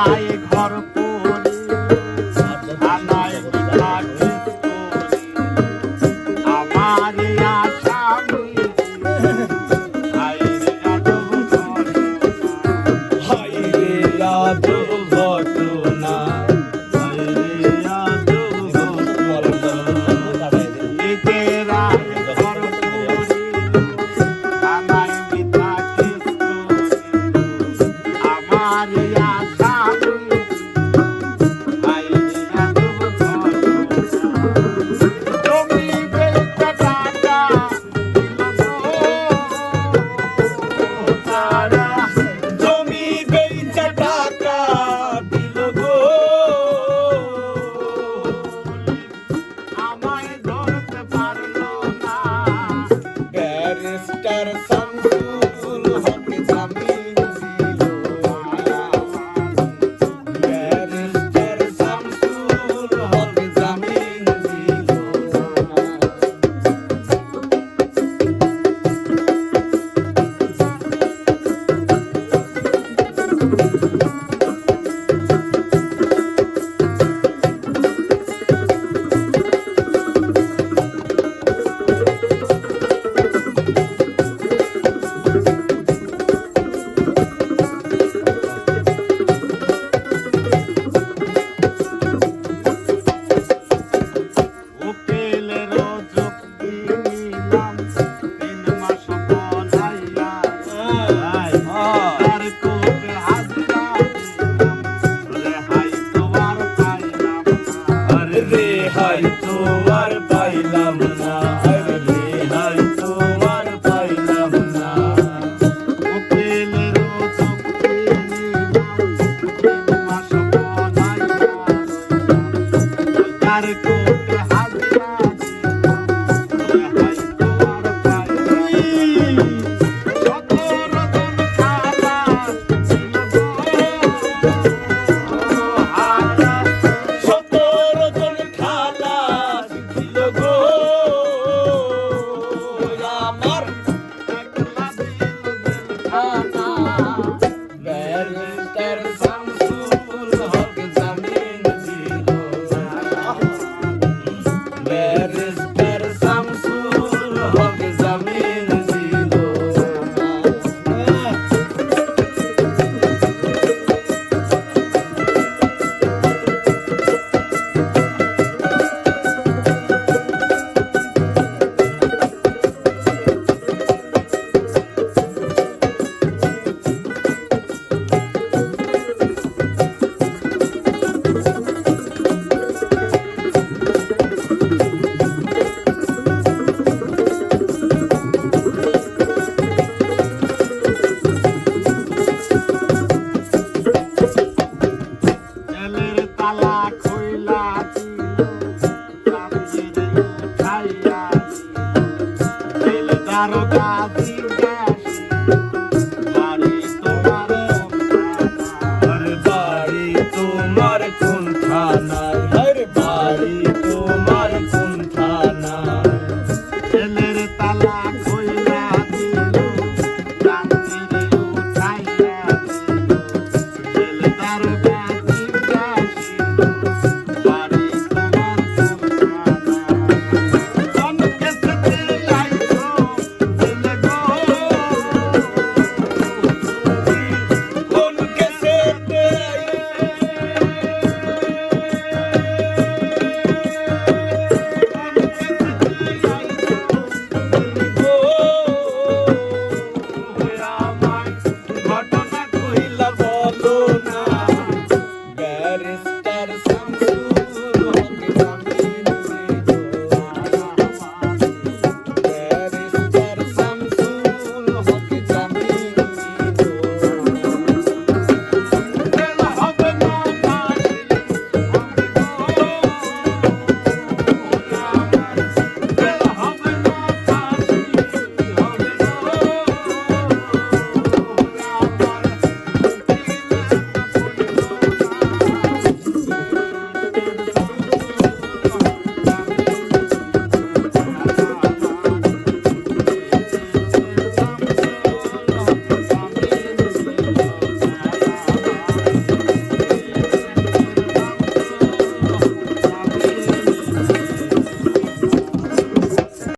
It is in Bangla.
থানায় ঘর করি, থানায় থাকে করি, আমার আসামি হায়রে আজব ঘটনা, হায়রে আজব ঘটনা, হায়রে আজব ঘটনা। নিজের আয় ঘর করি, থানায় মিথ্যা কেস করি, আমার আসামি হায়রে আজব ঘটনা। জমি বেচা টাকা দিল গো তারা, জমি বেচা টাকা দিল গো, আমায় ধরতে পারলো না। ব্যারিস্টার শামসুল হক জামিন দিল না, ব্যারিস্টার শামসুল হক জামিন দিল না। উকিলেরও যুক্তি নিলাম, 3 মাস বলাইয়া, তার কোর্টে হাজিরা দিলাম, রেহাই তো আর পাইলাম না। আরে রেহাই তো আর পাইলাম না, আরে রেহাই তো আর পাইলাম না। উকিলেরও যুক্তি নিলাম, 3 মাস বলাইয়া রইলাম, তার কোর্টে হাজিরা দিলাম, রেহাই তো আর পাইলাম না। 17 জন খালাস ছিল গো, হারা 17 জন খালাস দিল গো, আমার একলা দিল জেলখানা। ব্যারিস্টার শামসুল